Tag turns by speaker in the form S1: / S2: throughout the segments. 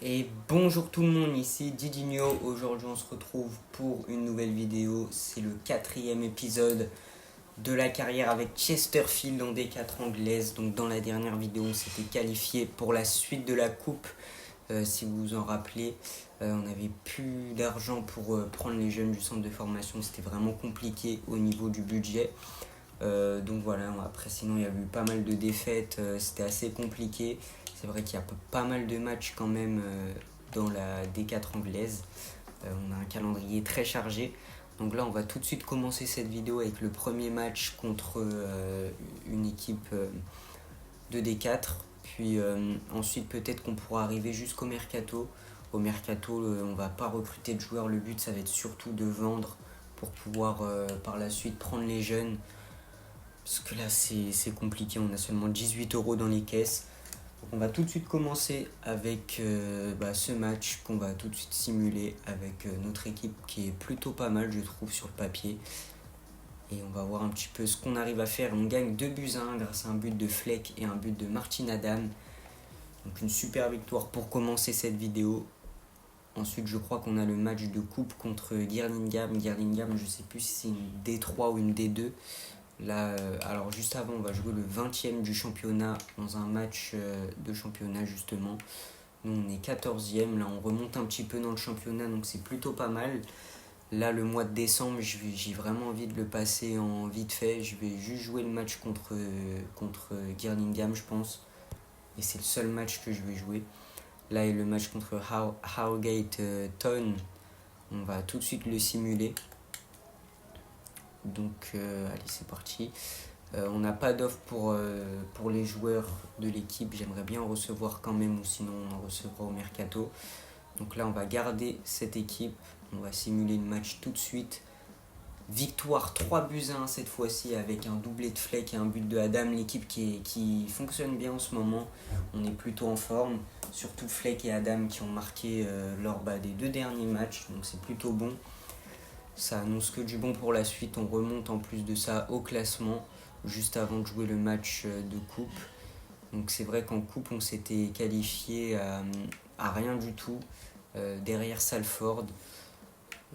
S1: Et bonjour tout le monde, ici Didinho. Aujourd'hui on se retrouve pour une nouvelle vidéo. C'est le 4e épisode de la carrière avec Chesterfield en D4 anglaise. Donc dans la dernière vidéo on s'était qualifié pour la suite de la coupe. Si vous vous en rappelez, on n'avait plus d'argent pour prendre les jeunes du centre de formation. C'était vraiment compliqué au niveau du budget. Donc voilà, après sinon il y a eu pas mal de défaites, c'était assez compliqué. C'est vrai qu'il y a pas mal de matchs quand même dans la D4 anglaise. On a un calendrier très chargé. Donc là on va tout de suite commencer cette vidéo avec le premier match contre une équipe de D4. Puis ensuite peut-être qu'on pourra arriver jusqu'au mercato. Au mercato on va pas recruter de joueurs, le but ça va être surtout de vendre pour pouvoir par la suite prendre les jeunes. Parce que là c'est compliqué, on a seulement 18 € dans les caisses. Donc on va tout de suite commencer avec ce match qu'on va tout de suite simuler avec notre équipe qui est plutôt pas mal je trouve sur le papier. Et on va voir un petit peu ce qu'on arrive à faire. On gagne 2-1 grâce à un but de Fleck et un but de Martin Adam. Donc une super victoire pour commencer cette vidéo. Ensuite je crois qu'on a le match de coupe contre Girlingham. Girlingham je sais plus si c'est une D3 ou une D2. Là, alors juste avant, on va jouer le 20e du championnat dans un match de championnat justement. Nous, on est 14e. Là, on remonte un petit peu dans le championnat, donc c'est plutôt pas mal. Là, le mois de décembre, j'ai vraiment envie de le passer en vite fait. Je vais juste jouer le match contre Girlingham, je pense. Et c'est le seul match que je vais jouer. Là, et le match contre Harrogate Town, on va tout de suite le simuler. Donc allez, c'est parti. On n'a pas d'offre pour les joueurs de l'équipe. J'aimerais bien en recevoir quand même, ou sinon on en recevra au mercato. Donc là on va garder cette équipe. On va simuler le match tout de suite. Victoire 3-1 cette fois-ci avec un doublé de Fleck et un but de Adam. L'équipe qui fonctionne bien en ce moment. On est plutôt en forme. Surtout Fleck et Adam qui ont marqué lors des 2 derniers matchs. Donc c'est plutôt bon. Ça annonce que du bon pour la suite. On remonte en plus de ça au classement juste avant de jouer le match de coupe. Donc c'est vrai qu'en coupe on s'était qualifié à rien du tout derrière Salford.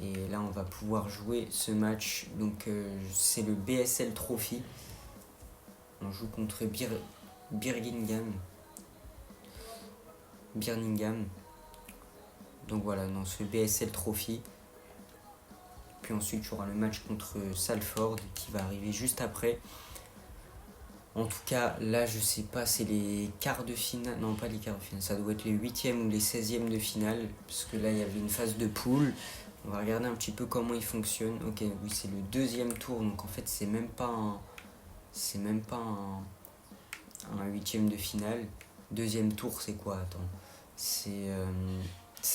S1: Et là on va pouvoir jouer ce match. Donc c'est le BSL Trophy. On joue contre Birmingham. Donc voilà, dans ce BSL Trophy. Puis ensuite, il y aura le match contre Salford qui va arriver juste après. En tout cas, là, je sais pas, c'est les quarts de finale. Non, pas les quarts de finale, ça doit être les 8e ou les 16e de finale. Parce que là, il y avait une phase de poule. On va regarder un petit peu comment il fonctionne. Ok, oui, c'est le 2e tour. Donc en fait, c'est même pas un 8e de finale. 2e tour, c'est quoi? Attends. C'est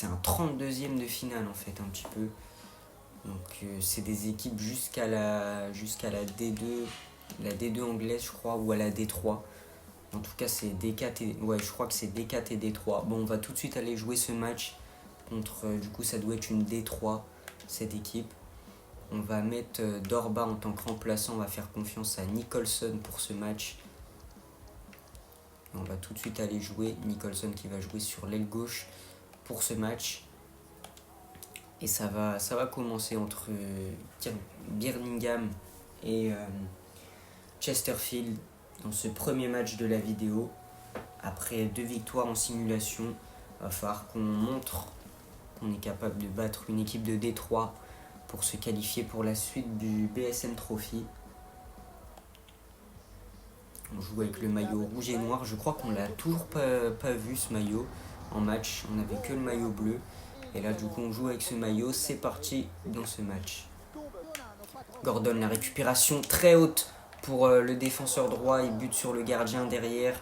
S1: un 32e de finale, en fait, un petit peu. Donc c'est des équipes jusqu'à la D2, la D2 anglaise je crois, ou à la D3. En tout cas c'est D4 et je crois que c'est D4 et D3. Bon, on va tout de suite aller jouer ce match contre du coup ça doit être une D3 cette équipe. On va mettre Dorba en tant que remplaçant, on va faire confiance à Nicholson pour ce match. Et on va tout de suite aller jouer Nicholson qui va jouer sur l'aile gauche pour ce match. Et ça va commencer entre Birmingham et Chesterfield dans ce premier match de la vidéo. Après 2 victoires en simulation, il va falloir qu'on montre qu'on est capable de battre une équipe de D3 pour se qualifier pour la suite du BSN Trophy. On joue avec le maillot rouge et noir. Je crois qu'on l'a toujours pas vu ce maillot en match. On n'avait que le maillot bleu. Et là du coup on joue avec ce maillot, c'est parti dans ce match. Gordon, la récupération très haute pour le défenseur droit, il bute sur le gardien derrière.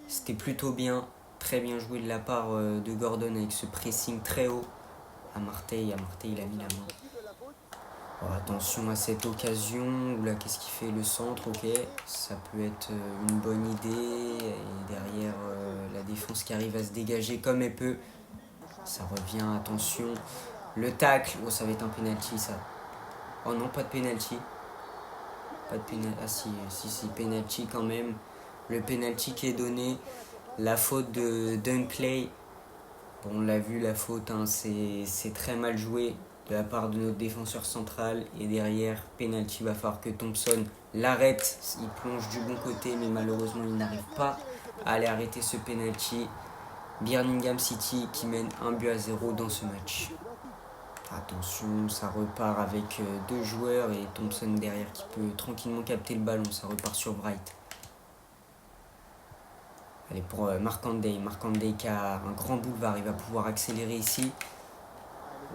S1: C'était plutôt bien, très bien joué de la part de Gordon avec ce pressing très haut. À Marteil il a mis la main. Oh, attention à cette occasion, là qu'est-ce qu'il fait le centre, ok, ça peut être une bonne idée. Et derrière la défense qui arrive à se dégager comme elle peut. Ça revient, attention. Le tacle, oh ça va être un penalty ça. Oh non, pas de penalty. Pas de penalty. Ah si, penalty quand même. Le penalty qui est donné. La faute de Dunkley. On l'a vu, la faute, hein, c'est très mal joué de la part de notre défenseur central. Et derrière, penalty, va falloir que Thompson l'arrête. Il plonge du bon côté, mais malheureusement, il n'arrive pas à aller arrêter ce penalty. Birmingham City qui mène 1-0 dans ce match. Attention, ça repart avec deux joueurs et Thompson derrière qui peut tranquillement capter le ballon. Ça repart sur Bright. Allez, pour Markanday. Markanday qui a un grand boulevard. Il va pouvoir accélérer ici.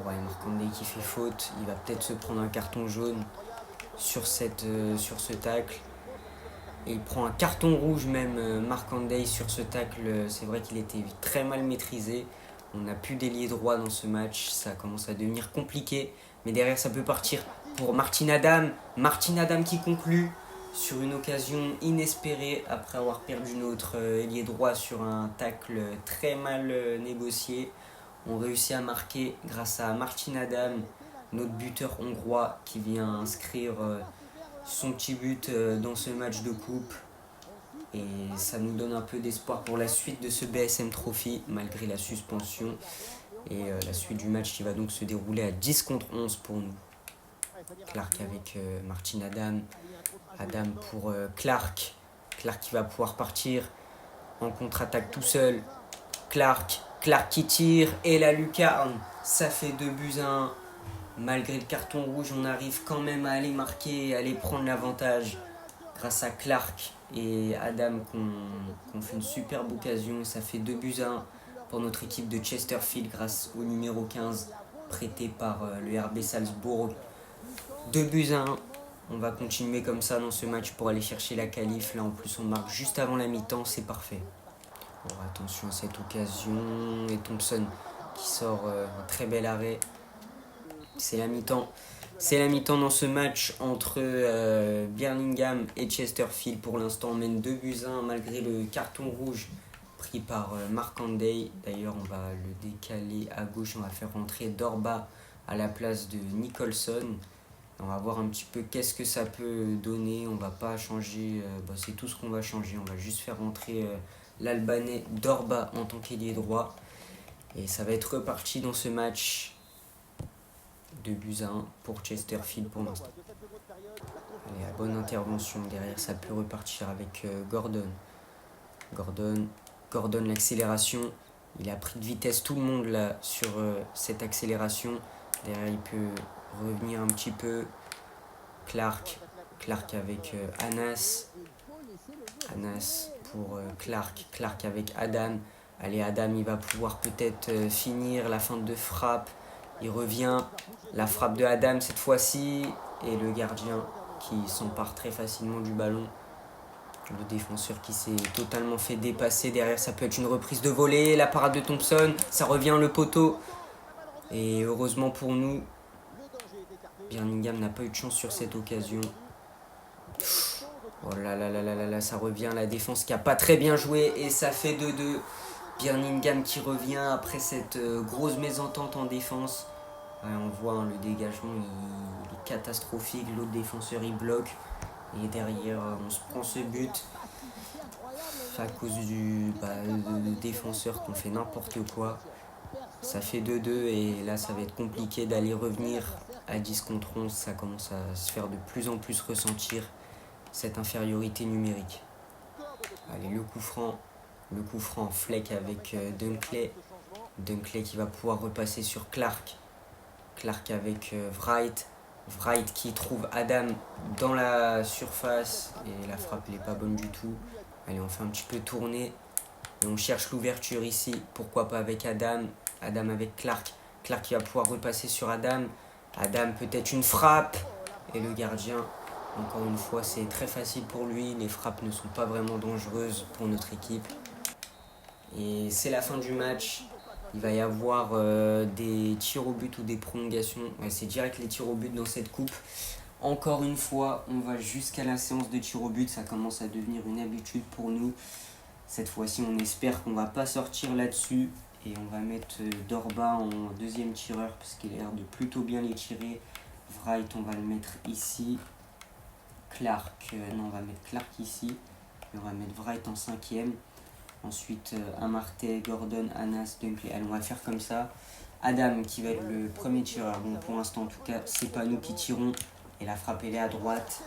S1: Ouais, Markanday qui fait faute. Il va peut-être se prendre un carton jaune sur ce tacle. Et il prend un carton rouge même, Markanday, sur ce tacle. C'est vrai qu'il était très mal maîtrisé. On n'a plus d'ailier droit dans ce match. Ça commence à devenir compliqué. Mais derrière, ça peut partir pour Martin Adam. Martin Adam qui conclut sur une occasion inespérée après avoir perdu notre ailier droit sur un tacle très mal négocié. On réussit à marquer grâce à Martin Adam, notre buteur hongrois qui vient inscrire son petit but dans ce match de coupe. Et ça nous donne un peu d'espoir pour la suite de ce BSM Trophy malgré la suspension. Et la suite du match qui va donc se dérouler à 10 contre 11 pour nous. Clark avec Martin Adam. Adam pour Clark. Clark qui va pouvoir partir en contre-attaque tout seul. Clark qui tire et la lucarne. Ça fait 2-1. Malgré le carton rouge, on arrive quand même à aller marquer, à aller prendre l'avantage. Grâce à Clark et Adam qu'on fait une superbe occasion. Ça fait 2-1 pour notre équipe de Chesterfield grâce au numéro 15 prêté par le RB Salzbourg. 2-1. On va continuer comme ça dans ce match pour aller chercher la qualif. Là en plus on marque juste avant la mi-temps, c'est parfait. Bon, attention à cette occasion. Et Thompson qui sort un très bel arrêt. C'est la mi-temps. C'est la mi-temps dans ce match entre Birmingham et Chesterfield. Pour l'instant, on mène 2-1 malgré le carton rouge pris par Markanday. D'ailleurs, on va le décaler à gauche. On va faire rentrer Dorba à la place de Nicholson. On va voir un petit peu qu'est-ce que ça peut donner. On va pas changer. C'est tout ce qu'on va changer. On va juste faire rentrer l'Albanais Dorba en tant qu'ailier droit. Et ça va être reparti dans ce match. 2-1 pour Chesterfield pour l'instant. Allez, la bonne intervention. Derrière, ça peut repartir avec Gordon. Gordon, l'accélération. Il a pris de vitesse tout le monde là sur cette accélération. Derrière, il peut revenir un petit peu. Clark avec Anas. Anas pour Clark avec Adam. Allez, Adam, il va pouvoir peut-être finir la fin de frappe. Il revient, la frappe de Adam cette fois-ci, et le gardien qui s'empare très facilement du ballon. Le défenseur qui s'est totalement fait dépasser. Derrière, ça peut être une reprise de volée. La parade de Thompson, ça revient le poteau. Et heureusement pour nous, Birmingham n'a pas eu de chance sur cette occasion. Oh là là là là là, ça revient. La défense qui n'a pas très bien joué et ça fait 2-2. Birmingham qui revient après cette grosse mésentente en défense. Ouais, on voit le dégagement, il est catastrophique. L'autre défenseur il bloque. Et derrière, on se prend ce but à cause du défenseur qu'on fait n'importe quoi. Ça fait 2-2 et là ça va être compliqué d'aller revenir à 10 contre 11. Ça commence à se faire de plus en plus ressentir cette infériorité numérique. Allez, le coup franc Fleck avec Dunkley. Dunkley qui va pouvoir repasser sur Clark avec Wright. Wright qui trouve Adam dans la surface et la frappe n'est pas bonne du tout. Allez, on fait un petit peu tourner et on cherche l'ouverture ici. Pourquoi pas avec Adam. Adam avec Clark qui va pouvoir repasser sur Adam. Adam, peut-être une frappe. Et le gardien, encore une fois, c'est très facile pour lui. Les frappes ne sont pas vraiment dangereuses pour notre équipe. Et c'est la fin du match. Il va y avoir des tirs au but ou des prolongations. Ouais, c'est direct les tirs au but dans cette coupe. Encore une fois, on va jusqu'à la séance de tirs au but. Ça commence à devenir une habitude pour nous. Cette fois-ci, on espère qu'on ne va pas sortir là-dessus. Et on va mettre Dorba en deuxième tireur parce qu'il a l'air de plutôt bien les tirer. Wright, on va le mettre ici. On va mettre Clark ici. Et on va mettre Wright en cinquième. Ensuite, Amarte, Gordon, Anas, Dunkley. Allez, on va faire comme ça. Adam qui va être le premier tireur. Bon, pour l'instant, en tout cas, c'est pas nous qui tirons. Et la frappe, elle est à droite.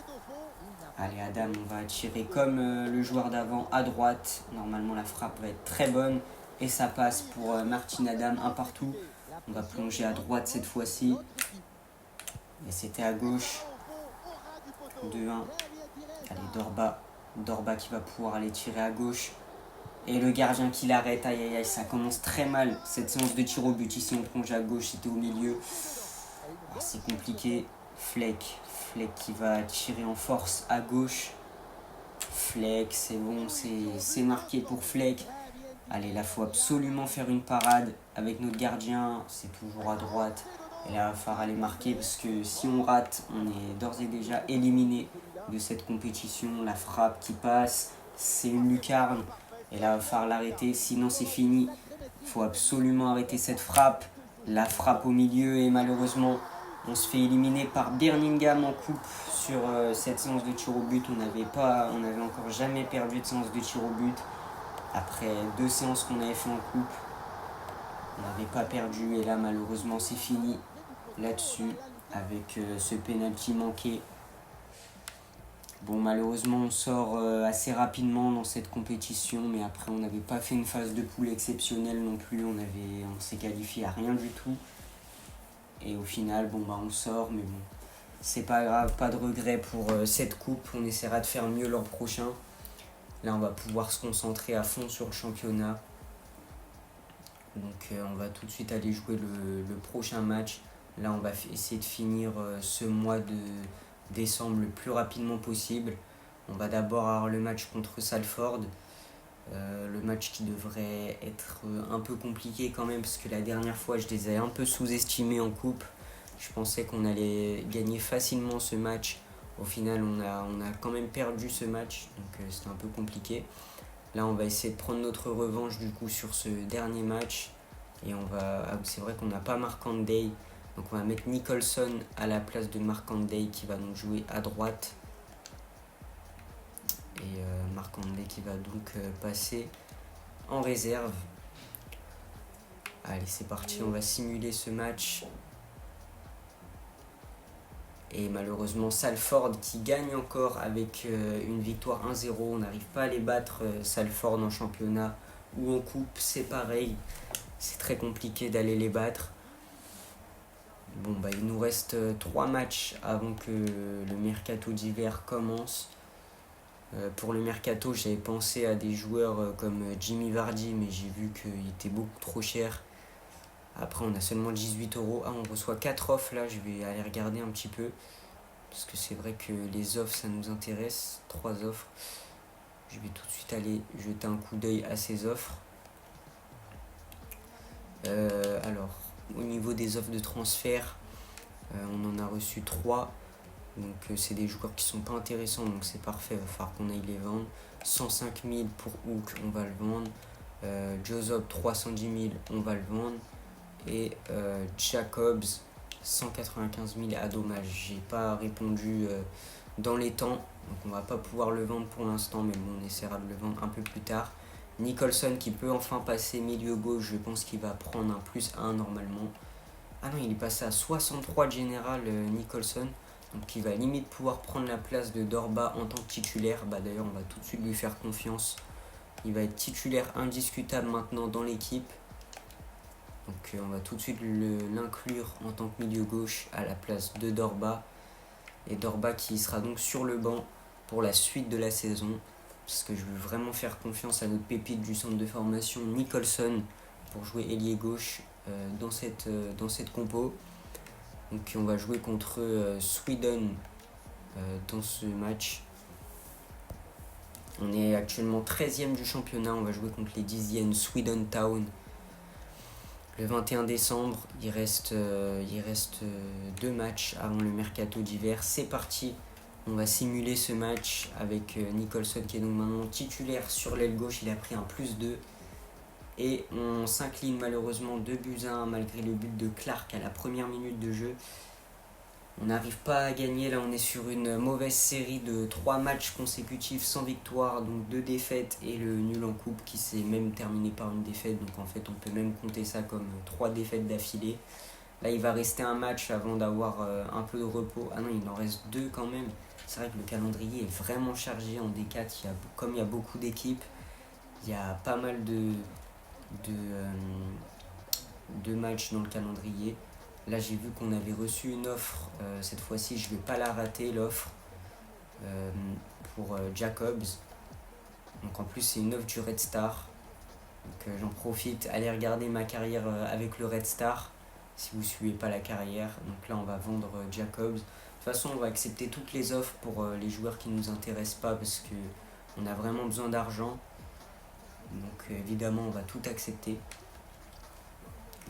S1: Allez, Adam, on va tirer comme le joueur d'avant à droite. Normalement, la frappe va être très bonne. Et ça passe pour Martin Adam, un partout. On va plonger à droite cette fois-ci. Et c'était à gauche. 2-1. Allez, Dorba. Dorba qui va pouvoir aller tirer à gauche. Et le gardien qui l'arrête. Aïe, aïe, aïe, ça commence très mal. Cette séance de tir au but. Ici, on plonge à gauche. C'était au milieu. Ah, c'est compliqué. Fleck. Fleck qui va tirer en force à gauche. Fleck, c'est bon. C'est marqué pour Fleck. Allez, là, il faut absolument faire une parade avec notre gardien. C'est toujours à droite. Et là, il va falloir aller marquer parce que si on rate, on est d'ores et déjà éliminé de cette compétition. La frappe qui passe, c'est une lucarne. Et là, il va falloir l'arrêter, sinon c'est fini. Il faut absolument arrêter cette frappe. La frappe au milieu et malheureusement, on se fait éliminer par Birmingham en coupe sur cette séance de tir au but. On n'avait encore jamais perdu de séance de tir au but. Après 2 séances qu'on avait fait en coupe, on n'avait pas perdu. Et là, malheureusement, c'est fini là-dessus avec ce penalty manqué. Bon, malheureusement, on sort assez rapidement dans cette compétition, mais après, on n'avait pas fait une phase de poule exceptionnelle non plus. On s'est qualifié à rien du tout. Et au final, bon, on sort, mais bon, c'est pas grave, pas de regret pour cette coupe. On essaiera de faire mieux l'an prochain. Là, on va pouvoir se concentrer à fond sur le championnat. Donc, on va tout de suite aller jouer le prochain match. Là, on va essayer de finir ce mois de décembre le plus rapidement possible. On va d'abord avoir le match contre Salford. Le match qui devrait être un peu compliqué quand même parce que la dernière fois je les ai un peu sous-estimés en coupe. Je pensais qu'on allait gagner facilement ce match. Au final on a quand même perdu ce match, donc c'était un peu compliqué. Là on va essayer de prendre notre revanche du coup sur ce dernier match. Et c'est vrai qu'on n'a pas Markanday, donc on va mettre Nicholson à la place de Markanday qui va donc jouer à droite. Et Markanday qui va donc passer en réserve. Allez, c'est parti, on va simuler ce match. Et malheureusement, Salford qui gagne encore avec une victoire 1-0. On n'arrive pas à les battre, Salford en championnat ou en coupe, c'est pareil. C'est très compliqué d'aller les battre. Bon, il nous reste 3 matchs avant que le mercato d'hiver commence. Pour le mercato, j'avais pensé à des joueurs comme Jimmy Vardy, mais j'ai vu qu'il était beaucoup trop cher. Après, on a seulement 18€. Ah, on reçoit 4 offres là, je vais aller regarder un petit peu. Parce que c'est vrai que les offres, ça nous intéresse. 3 offres. Je vais tout de suite aller jeter un coup d'œil à ces offres. Alors, au niveau des offres de transfert, on en a reçu 3. Donc c'est des joueurs qui sont pas intéressants, donc c'est parfait, il va falloir qu'on aille les vendre. 105 000 pour Hook, on va le vendre. Joseph 310 000, on va le vendre. Et Jacobs 195 000 à dommage. J'ai pas répondu dans les temps, donc on va pas pouvoir le vendre pour l'instant, mais bon, on essaiera de le vendre un peu plus tard. Nicholson qui peut enfin passer milieu gauche, je pense qu'il va prendre un +1 normalement. Ah non, il est passé à 63 de général, Nicholson. Donc il va limite pouvoir prendre la place de Dorba en tant que titulaire. D'ailleurs, on va tout de suite lui faire confiance. Il va être titulaire indiscutable maintenant dans l'équipe. Donc on va tout de suite l'inclure en tant que milieu gauche à la place de Dorba. Et Dorba qui sera donc sur le banc pour la suite de la saison. Parce que je veux vraiment faire confiance à notre pépite du centre de formation Nicholson pour jouer ailier gauche dans cette compo. Donc on va jouer contre Sweden dans ce match. On est actuellement 13e du championnat, on va jouer contre les 10e Sweden Town. Le 21 décembre, il reste 2 matchs avant le mercato d'hiver. C'est parti, on va simuler ce match avec Nicholson qui est donc maintenant titulaire sur l'aile gauche. Il a pris un +2. Et on s'incline malheureusement 2-1 malgré le but de Clark à la première minute de jeu. On n'arrive pas à gagner, là on est sur une mauvaise série de 3 matchs consécutifs sans victoire, donc 2 défaites et le nul en coupe qui s'est même terminé par une défaite, donc en fait on peut même compter ça comme 3 défaites d'affilée. Là il va rester un match avant d'avoir un peu de repos. Ah non, il en reste 2 quand même. C'est vrai que le calendrier est vraiment chargé en D4, comme il y a beaucoup d'équipes, il y a pas mal de, euh, de matchs dans le calendrier. Là, j'ai vu qu'on avait reçu une offre. Cette fois-ci, je ne vais pas la rater, l'offre euh, pour Jacobs. Donc, en plus, c'est une offre du Red Star. Donc, j'en profite. Allez regarder ma carrière avec le Red Star si vous ne suivez pas la carrière. Donc, là, on va vendre Jacobs. De toute façon, on va accepter toutes les offres pour les joueurs qui ne nous intéressent pas parce qu'on a vraiment besoin d'argent. Donc, évidemment, on va tout accepter.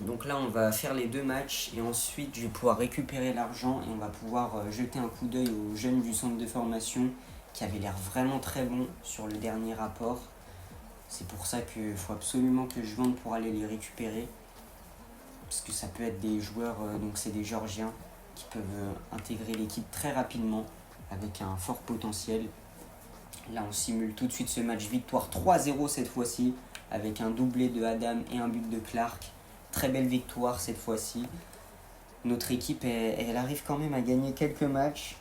S1: Donc là, on va faire les 2 matchs et ensuite, je vais pouvoir récupérer l'argent et on va pouvoir jeter un coup d'œil aux jeunes du centre de formation qui avaient l'air vraiment très bons sur le dernier rapport. C'est pour ça qu'il faut absolument que je vende pour aller les récupérer. Parce que ça peut être des joueurs, donc c'est des Géorgiens qui peuvent intégrer l'équipe très rapidement avec un fort potentiel. Là, on simule tout de suite ce match victoire 3-0 cette fois-ci avec un doublé de Adam et un but de Clark. Très belle victoire cette fois-ci. Notre équipe, elle arrive quand même à gagner quelques matchs.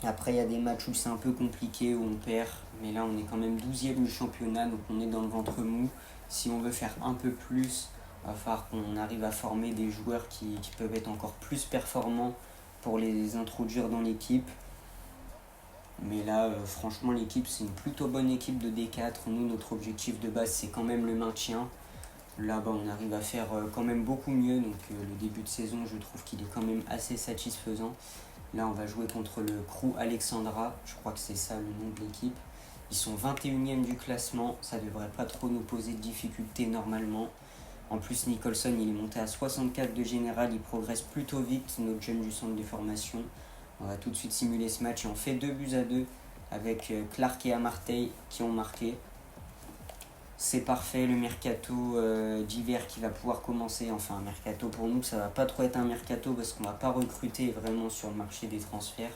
S1: Après, il y a des matchs où c'est un peu compliqué, où on perd. Mais là, on est quand même 12e du championnat, donc on est dans le ventre mou. Si on veut faire un peu plus, il va falloir qu'on arrive à former des joueurs qui peuvent être encore plus performants pour les introduire dans l'équipe. Mais là, franchement, l'équipe, c'est une plutôt bonne équipe de D4. Nous, notre objectif de base, c'est quand même le maintien. Là, on arrive à faire quand même beaucoup mieux. Donc, le début de saison, je trouve qu'il est quand même assez satisfaisant. Là, on va jouer contre le Crew Alexandra. Je crois que c'est ça le nom de l'équipe. Ils sont 21e du classement. Ça ne devrait pas trop nous poser de difficultés normalement. En plus, Nicholson, il est monté à 64 de général. Il progresse plutôt vite, notre jeune du centre de formation. On va tout de suite simuler ce match et on fait 2-2 avec Clark et Amartey qui ont marqué. C'est parfait, le mercato d'hiver qui va pouvoir commencer. Enfin, un mercato pour nous, ça va pas trop être un mercato parce qu'on va pas recruter vraiment sur le marché des transferts.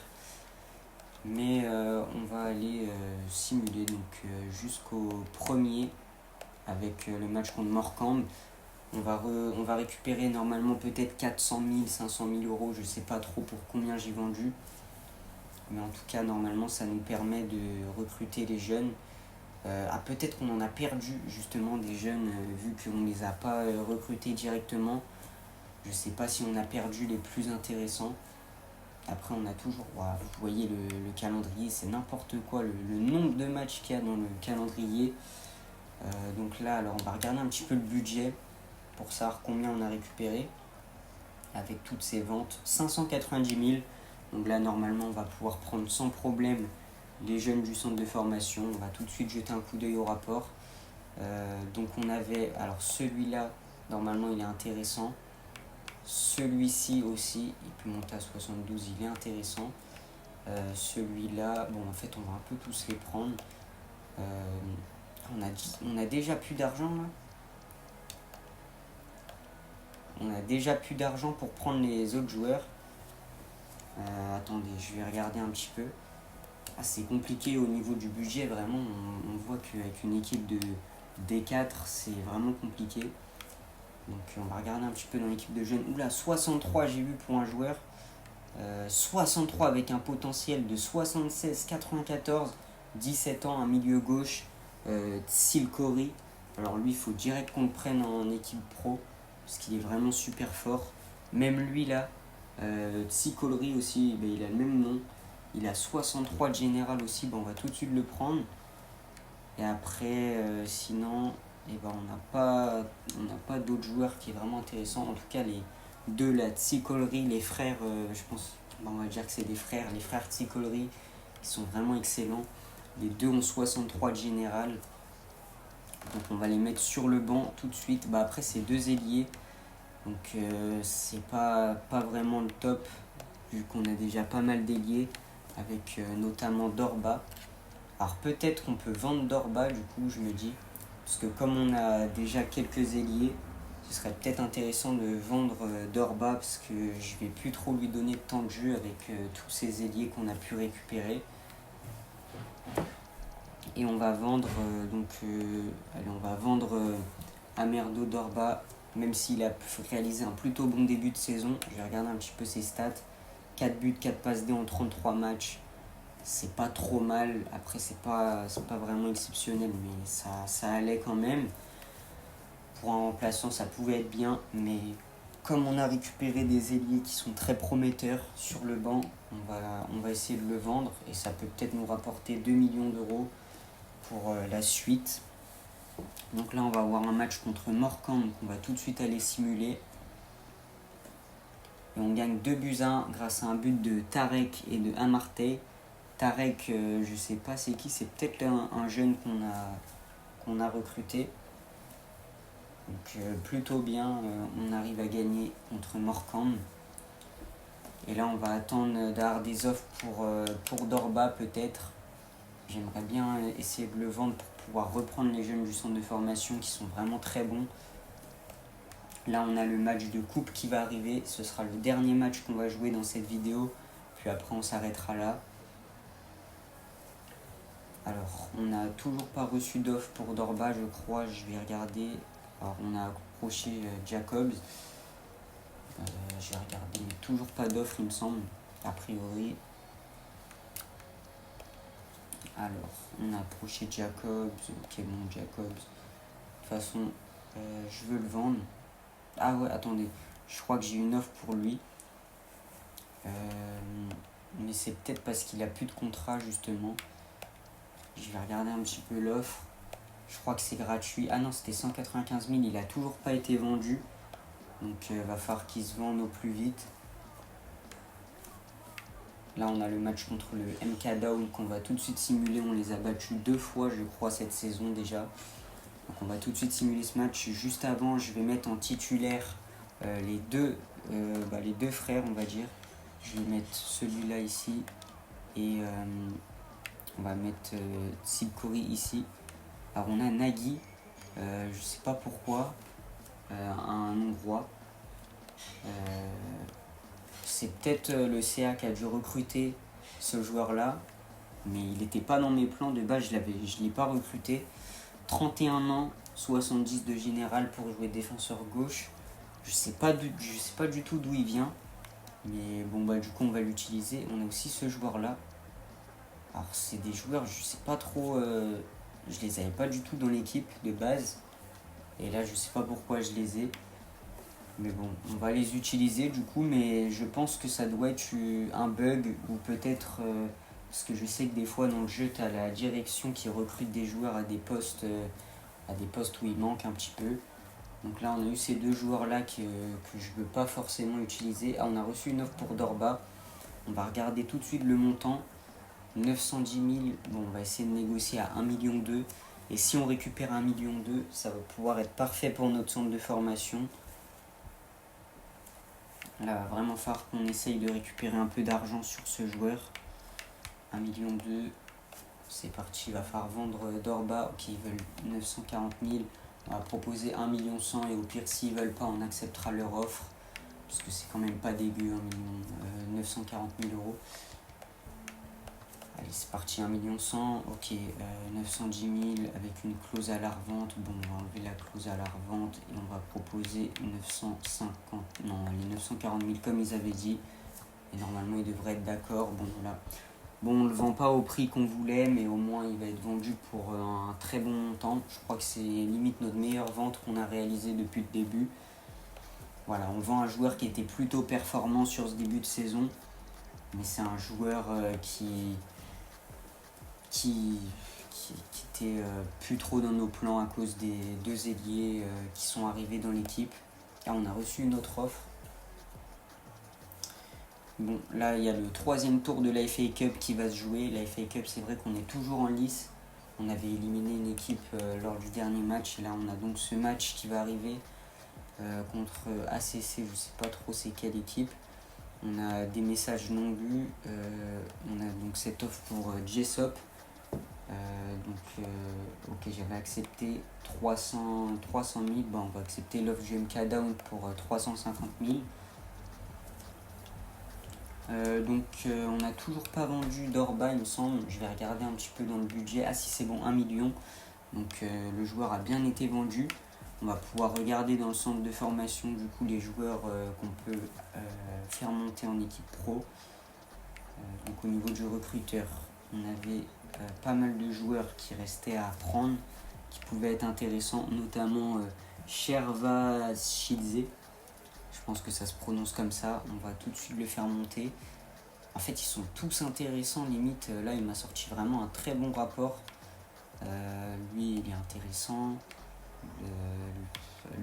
S1: Mais on va aller simuler donc jusqu'au premier avec le match contre Morecambe. On va récupérer normalement peut-être 400 000, 500 000 euros, je sais pas trop pour combien j'ai vendu. Mais en tout cas, normalement, ça nous permet de recruter les jeunes. Peut-être qu'on en a perdu justement des jeunes vu qu'on ne les a pas recrutés directement. Je ne sais pas si on a perdu les plus intéressants. Après, on a toujours, vous voyez le calendrier, c'est n'importe quoi, le nombre de matchs qu'il y a dans le calendrier. Donc là, alors on va regarder un petit peu le budget pour savoir combien on a récupéré avec toutes ces ventes. 590 000. Donc là, normalement, on va pouvoir prendre sans problème les jeunes du centre de formation. On va tout de suite jeter un coup d'œil au rapport. Donc on avait, alors celui-là, normalement il est intéressant. Celui-ci aussi, il peut monter à 72, il est intéressant. Celui-là, en fait on va un peu tous les prendre. On a déjà plus d'argent là. On a déjà plus d'argent pour prendre les autres joueurs. Attendez, je vais regarder un petit peu. C'est compliqué au niveau du budget, vraiment. On voit qu'avec une équipe de D4, c'est vraiment compliqué. Donc on va regarder un petit peu dans l'équipe de jeunes. Oula, 63 j'ai vu pour un joueur. 63 avec un potentiel de 76, 94, 17 ans, un milieu gauche, Tsilkori. Alors lui, il faut direct qu'on le prenne en équipe pro, parce qu'il est vraiment super fort. Même lui là, Tsilkori aussi, il a le même nom. Il a 63 de général aussi, on va tout de suite le prendre. Et après, sinon, on n'a pas d'autres joueurs qui est vraiment intéressant. En tout cas, les deux, la Tsikolory, les frères, je pense, on va dire que c'est des frères. Les frères Tsikolory, ils sont vraiment excellents. Les deux ont 63 de général. Donc on va les mettre sur le banc tout de suite. Après, c'est deux ailiers. Donc c'est pas vraiment le top, vu qu'on a déjà pas mal d'ailiers, avec notamment Dorba. Alors peut-être qu'on peut vendre Dorba, du coup, je me dis. Parce que comme on a déjà quelques ailiers, ce serait peut-être intéressant de vendre Dorba parce que je vais plus trop lui donner de temps de jeu avec tous ces ailiers qu'on a pu récupérer. Et on va vendre on va vendre Amerdo Dorba, même s'il a réalisé un plutôt bon début de saison. Je vais regarder un petit peu ses stats. 4 buts, 4 passes D en 33 matchs. C'est pas trop mal. Après, c'est pas vraiment exceptionnel, mais ça allait quand même. Pour un remplaçant, ça pouvait être bien, mais comme on a récupéré des ailiers qui sont très prometteurs sur le banc, on va essayer de le vendre et ça peut peut-être nous rapporter 2 millions d'euros pour la suite. Donc là, on va avoir un match contre Morecambe qu'on va tout de suite aller simuler. Et on gagne 2-1 grâce à un but de Tarek et de Amartey. Tarek, je sais pas c'est qui, c'est peut-être un jeune qu'on a recruté. Donc plutôt bien, on arrive à gagner contre Morecambe. Et là, on va attendre d'avoir des offres pour Dorba peut-être. J'aimerais bien essayer de le vendre pour pouvoir reprendre les jeunes du centre de formation qui sont vraiment très bons. Là, on a le match de coupe qui va arriver. Ce sera le dernier match qu'on va jouer dans cette vidéo. Puis après, on s'arrêtera là. Alors, on n'a toujours pas reçu d'offre pour Dorba, je crois. Je vais regarder. Alors, on a approché Jacobs. Je vais regarder, mais toujours pas d'offre, il me semble, a priori. Alors, on a approché Jacobs. Ok, bon, Jacobs. De toute façon, je veux le vendre. Ah ouais, attendez. Je crois que j'ai une offre pour lui. Mais c'est peut-être parce qu'il a plus de contrat, justement. Je vais regarder un petit peu l'offre. Je crois que c'est gratuit. Ah non, c'était 195 000. Il a toujours pas été vendu. Donc, va falloir qu'il se vende au plus vite. Là, on a le match contre le MK Down qu'on va tout de suite simuler. On les a battus 2 fois, je crois, cette saison déjà. Donc, on va tout de suite simuler ce match. Juste avant, je vais mettre en titulaire les deux frères, on va dire. Je vais mettre celui-là ici. Et on va mettre Silkori ici. Alors, on a Nagui. Je sais pas pourquoi. Un Hongrois. C'est peut-être le CA qui a dû recruter ce joueur-là, mais il n'était pas dans mes plans. De base, je ne l'ai pas recruté. 31 ans, 70 de général pour jouer défenseur gauche. Je sais pas du tout d'où il vient, mais bon, bah du coup, on va l'utiliser. On a aussi ce joueur-là. Alors, c'est des joueurs, je sais pas trop, je les avais pas du tout dans l'équipe de base. Et là, je sais pas pourquoi je les ai. Mais bon, on va les utiliser du coup, mais je pense que ça doit être un bug ou peut-être parce que je sais que des fois dans le jeu, tu as la direction qui recrute des joueurs à des postes où il manque un petit peu. Donc là, on a eu ces deux joueurs-là que je ne veux pas forcément utiliser. Ah, on a reçu une offre pour Dorba. On va regarder tout de suite le montant. 910 000, bon, on va essayer de négocier à 1,2 million. Et si on récupère 1,2 million, ça va pouvoir être parfait pour notre centre de formation. Là, il va vraiment falloir qu'on essaye de récupérer un peu d'argent sur ce joueur. 1,2 million. C'est parti, il va falloir vendre Dorba. Ok, ils veulent 940 000. On va proposer 1,1 million et au pire, s'ils ne veulent pas, on acceptera leur offre. Parce que c'est quand même pas dégueu, 940 000 euros. Allez, c'est parti, 1,1 million. Ok, 910 000 avec une clause à la revente. Bon, on va enlever la clause à la revente et on va proposer 950. Non, les 940 000 comme ils avaient dit. Et normalement, ils devraient être d'accord. Bon, là. Bon, on ne le vend pas au prix qu'on voulait, mais au moins, il va être vendu pour un très bon montant. Je crois que c'est limite notre meilleure vente qu'on a réalisée depuis le début. Voilà, on vend un joueur qui était plutôt performant sur ce début de saison. Mais c'est un joueur qui était plus trop dans nos plans à cause des deux ailiers qui sont arrivés dans l'équipe. Là, on a reçu une autre offre. Bon, là, il y a le 3e tour de la FA Cup qui va se jouer. La FA Cup, c'est vrai qu'on est toujours en lice. On avait éliminé une équipe lors du dernier match. Et là, on a donc ce match qui va arriver contre ACC. Je ne sais pas trop c'est quelle équipe. On a des messages non lus. On a donc cette offre pour Jessop. Ok, j'avais accepté 300 000. Bon, on va accepter l'offre GMK Down pour 350 000. On n'a toujours pas vendu d'Orba, il me semble. Je vais regarder un petit peu dans le budget. Ah si, c'est bon, 1 million. Donc le joueur a bien été vendu. On va pouvoir regarder dans le centre de formation du coup les joueurs qu'on peut faire monter en équipe pro. Donc au niveau du recruteur, on avait pas mal de joueurs qui restaient à prendre, qui pouvaient être intéressants, notamment Sherva Shidze. Je pense que ça se prononce comme ça. On va tout de suite le faire monter. En fait, ils sont tous intéressants. Limite, là, il m'a sorti vraiment un très bon rapport. Lui, il est intéressant.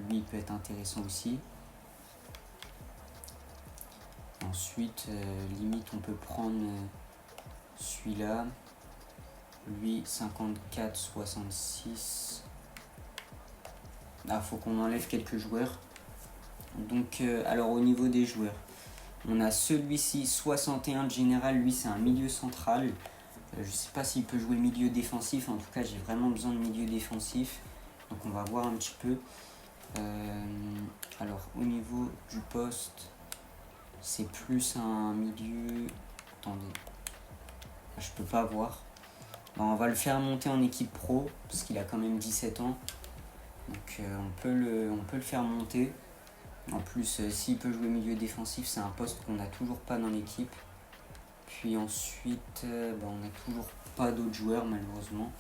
S1: Lui, il peut être intéressant aussi. Ensuite, limite, on peut prendre celui-là. Lui, 54-66. Ah, faut qu'on enlève quelques joueurs. Donc, alors au niveau des joueurs, on a celui-ci, 61 de général. Lui, c'est un milieu central. Je sais pas s'il peut jouer milieu défensif. En tout cas, j'ai vraiment besoin de milieu défensif. Donc, on va voir un petit peu. Alors, au niveau du poste, c'est plus un milieu... Attendez, je peux pas voir. Bon, on va le faire monter en équipe pro, parce qu'il a quand même 17 ans. Donc, on peut le faire monter. En plus, s'il peut jouer milieu défensif, c'est un poste qu'on n'a toujours pas dans l'équipe. Puis ensuite, on n'a toujours pas d'autres joueurs, malheureusement.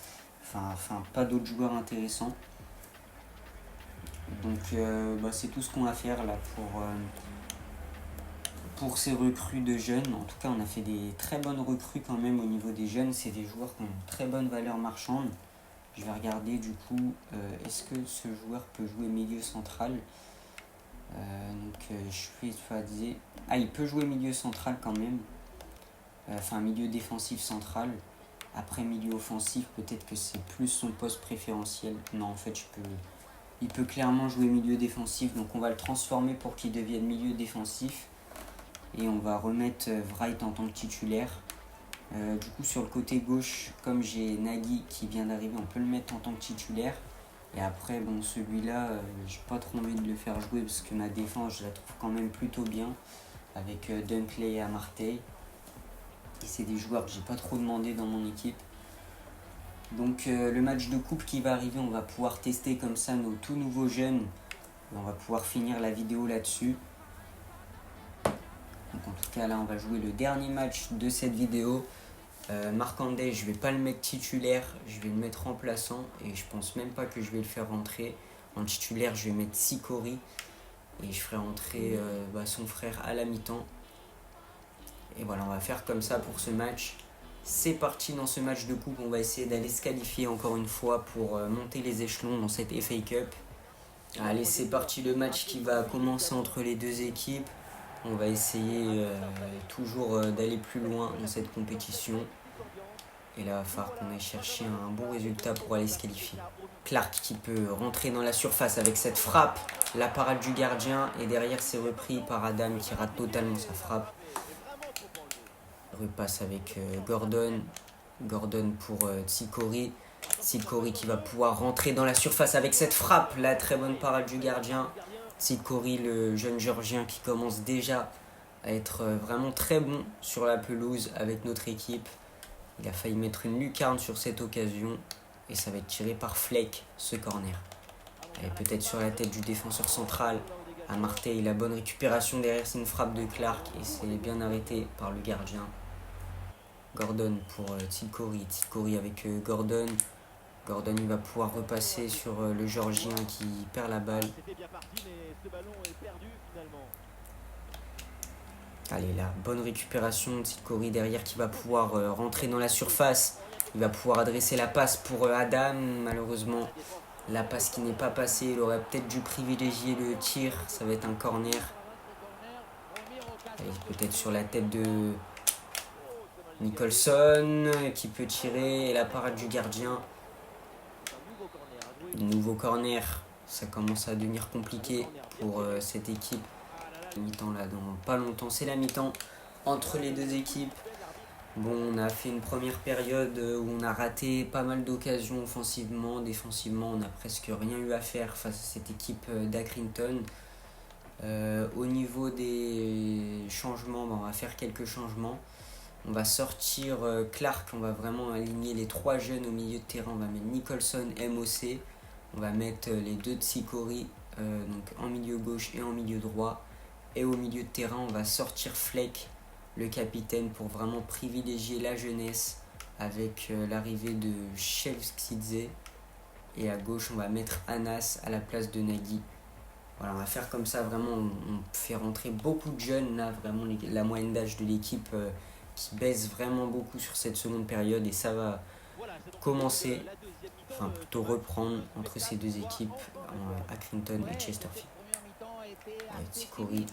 S1: Enfin, pas d'autres joueurs intéressants. Donc, c'est tout ce qu'on va faire là pour ces recrues de jeunes. En tout cas, on a fait des très bonnes recrues quand même au niveau des jeunes. C'est des joueurs qui ont une très bonne valeur marchande. Je vais regarder du coup, est-ce que ce joueur peut jouer milieu central. Je vais choisir. Ah, il peut jouer milieu central quand même. Milieu défensif central. Après, milieu offensif, peut-être que c'est plus son poste préférentiel. Non, en fait, il peut clairement jouer milieu défensif. Donc, on va le transformer pour qu'il devienne milieu défensif. Et on va remettre Wright en tant que titulaire. Du coup, sur le côté gauche, comme j'ai Nagy qui vient d'arriver, on peut le mettre en tant que titulaire. Et après, celui-là, j'ai pas trop envie de le faire jouer parce que ma défense, je la trouve quand même plutôt bien avec Dunkley à Marseille. Et c'est des joueurs que j'ai pas trop demandé dans mon équipe. Donc le match de coupe qui va arriver, on va pouvoir tester comme ça nos tout nouveaux jeunes. Et on va pouvoir finir la vidéo là-dessus. Donc en tout cas, là, on va jouer le dernier match de cette vidéo. Marc-André, je vais pas le mettre titulaire, je vais le mettre remplaçant et je pense même pas que je vais le faire rentrer. En titulaire, je vais mettre Sikori et je ferai rentrer son frère à la mi-temps. Et voilà, on va faire comme ça pour ce match. C'est parti dans ce match de coupe, on va essayer d'aller se qualifier encore une fois pour monter les échelons dans cette FA Cup. Allez, c'est parti, le match qui va commencer entre les deux équipes. On va essayer toujours d'aller plus loin dans cette compétition. Et là, il va falloir qu'on aille chercher un bon résultat pour aller se qualifier. Clark qui peut rentrer dans la surface avec cette frappe. La parade du gardien. Et derrière, c'est repris par Adam qui rate totalement sa frappe. Repasse avec Gordon. Gordon pour Tsikori. Tsikori qui va pouvoir rentrer dans la surface avec cette frappe. La très bonne parade du gardien. Tsikori, le jeune Géorgien qui commence déjà à être vraiment très bon sur la pelouse avec notre équipe. Il a failli mettre une lucarne sur cette occasion et ça va être tiré par Fleck, ce corner. Et peut-être sur la tête du défenseur central. À Marseille, la bonne récupération derrière, c'est une frappe de Clark et c'est bien arrêté par le gardien. Gordon pour Tsikori. Tsikori avec Gordon. Gordon, il va pouvoir repasser sur le Géorgien qui perd la balle. Allez, la bonne récupération de Tsikori derrière qui va pouvoir rentrer dans la surface. Il va pouvoir adresser la passe pour Adam. Malheureusement, la passe qui n'est pas passée. Il aurait peut-être dû privilégier le tir. Ça va être un corner. Peut-être sur la tête de Nicholson qui peut tirer. Et la parade du gardien. Nouveau corner. Ça commence à devenir compliqué pour cette équipe. Mi-temps là dans pas longtemps, c'est la mi-temps entre les deux équipes. Bon, on a fait une première période où on a raté pas mal d'occasions offensivement. Défensivement, on n'a presque rien eu à faire face à cette équipe d'Accrington. Au niveau des changements, on va faire quelques changements. On va sortir Clark, on va vraiment aligner les 3 jeunes au milieu de terrain. On va mettre Nicholson, MOC. On va mettre les 2 Tsikori, donc en milieu gauche et en milieu droit. Et au milieu de terrain, on va sortir Fleck, le capitaine, pour vraiment privilégier la jeunesse avec l'arrivée de Shevskidze. Et à gauche, on va mettre Anas à la place de Nagui. Voilà, on va faire comme ça, vraiment, on fait rentrer beaucoup de jeunes, là, vraiment, la moyenne d'âge de l'équipe qui baisse vraiment beaucoup sur cette seconde période, et ça va commencer, enfin plutôt reprendre entre ces deux équipes, Accrington et Chesterfield. Avec Tsikori,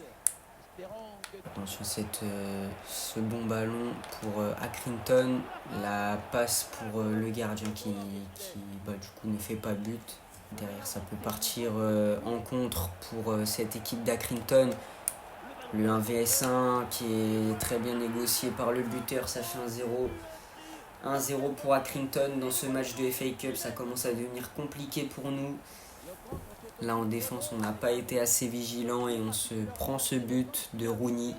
S1: attention, ce bon ballon pour Accrington, la passe pour le gardien qui du coup ne fait pas but. Derrière, ça peut partir en contre pour cette équipe d'Accrington. Le 1 vs 1 qui est très bien négocié par le buteur, ça fait 1-0. 1-0 pour Accrington dans ce match de FA Cup. Ça commence à devenir compliqué pour nous. Là en défense, on n'a pas été assez vigilant et on se prend ce but de Rooney.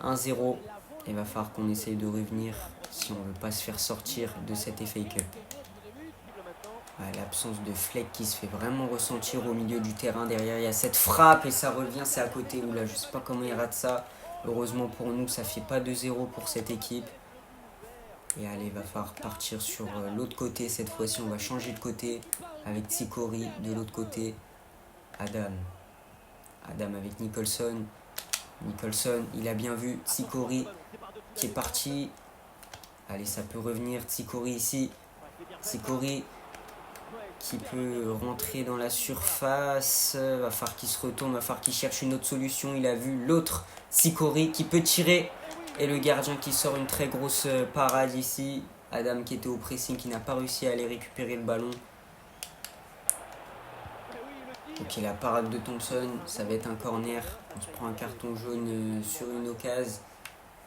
S1: 1-0. Il va falloir qu'on essaye de revenir si on ne veut pas se faire sortir de cette FA Cup. L'absence de Fleck qui se fait vraiment ressentir au milieu du terrain. Derrière, il y a cette frappe et ça revient, c'est à côté. Oula, je ne sais pas comment il rate ça. Heureusement pour nous, ça ne fait pas 2-0 pour cette équipe. Et allez, il va falloir partir sur l'autre côté. Cette fois-ci, on va changer de côté avec Tsikori de l'autre côté. Adam avec Nicholson. Nicholson, il a bien vu Tsikori qui est parti. Allez, ça peut revenir. Tsikori ici. Tsikori qui peut rentrer dans la surface. Va falloir qu'il se retourne, va falloir qu'il cherche une autre solution. Il a vu l'autre Tsikori qui peut tirer. Et le gardien qui sort une très grosse parade ici. Adam qui était au pressing, qui n'a pas réussi à aller récupérer le ballon. Ok, la parade de Thompson, ça va être un corner. On se prend un carton jaune sur une occasion.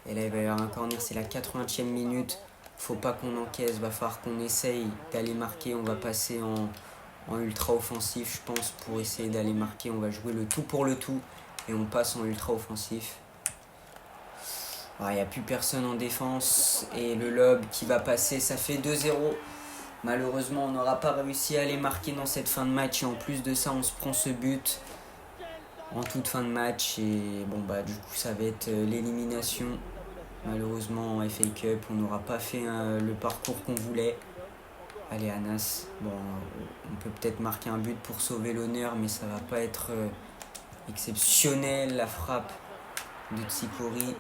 S1: Et là, il va y avoir un corner, c'est la 80e minute. Faut pas qu'on encaisse, va falloir qu'on essaye d'aller marquer. On va passer en ultra offensif, je pense, pour essayer d'aller marquer. On va jouer le tout pour le tout et on passe en ultra offensif. Il n'y a plus personne en défense et le lob qui va passer, ça fait 2-0. Malheureusement, on n'aura pas réussi à aller marquer dans cette fin de match et en plus de ça, on se prend ce but en toute fin de match et bon du coup ça va être l'élimination. Malheureusement en FA Cup on n'aura pas fait le parcours qu'on voulait. Allez Anas, on peut peut-être marquer un but pour sauver l'honneur mais ça va pas être exceptionnel. La frappe de Tsikori,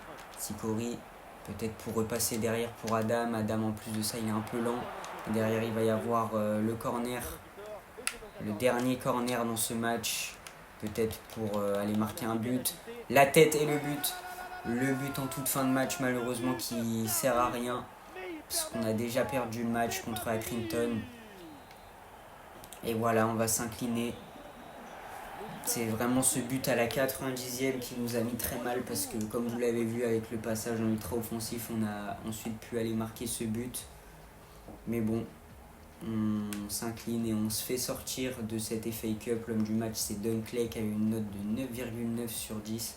S1: peut-être pour repasser derrière pour Adam. Adam en plus de ça il est un peu lent. Et derrière il va y avoir le corner, le dernier corner dans ce match. Peut-être pour aller marquer un but. La tête et le but. Le but en toute fin de match, malheureusement, qui sert à rien. Parce qu'on a déjà perdu le match contre Accrington. Et voilà, on va s'incliner. C'est vraiment ce but à la 90e qui nous a mis très mal. Parce que, comme vous l'avez vu avec le passage en ultra offensif, on a ensuite pu aller marquer ce but. Mais bon, on s'incline et on se fait sortir de cette FA Cup. L'homme du match, c'est Dunkley qui a eu une note de 9,9 sur 10.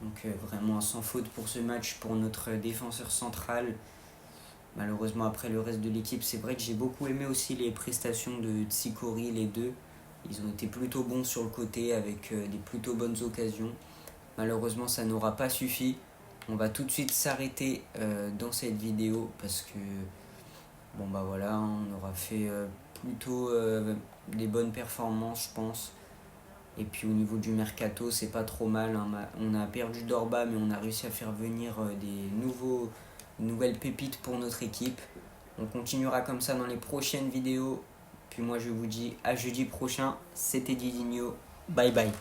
S1: Donc vraiment sans faute pour ce match pour notre défenseur central. Malheureusement après le reste de l'équipe, c'est vrai que j'ai beaucoup aimé aussi les prestations de Tsikori, les deux. Ils ont été plutôt bons sur le côté avec des plutôt bonnes occasions. Malheureusement ça n'aura pas suffi. On va tout de suite s'arrêter dans cette vidéo parce que voilà, on aura fait plutôt des bonnes performances je pense. Et puis au niveau du mercato, c'est pas trop mal. On a perdu Dorba, mais on a réussi à faire venir des nouvelles pépites pour notre équipe. On continuera comme ça dans les prochaines vidéos. Puis moi je vous dis à jeudi prochain. C'était Didinho. Bye bye.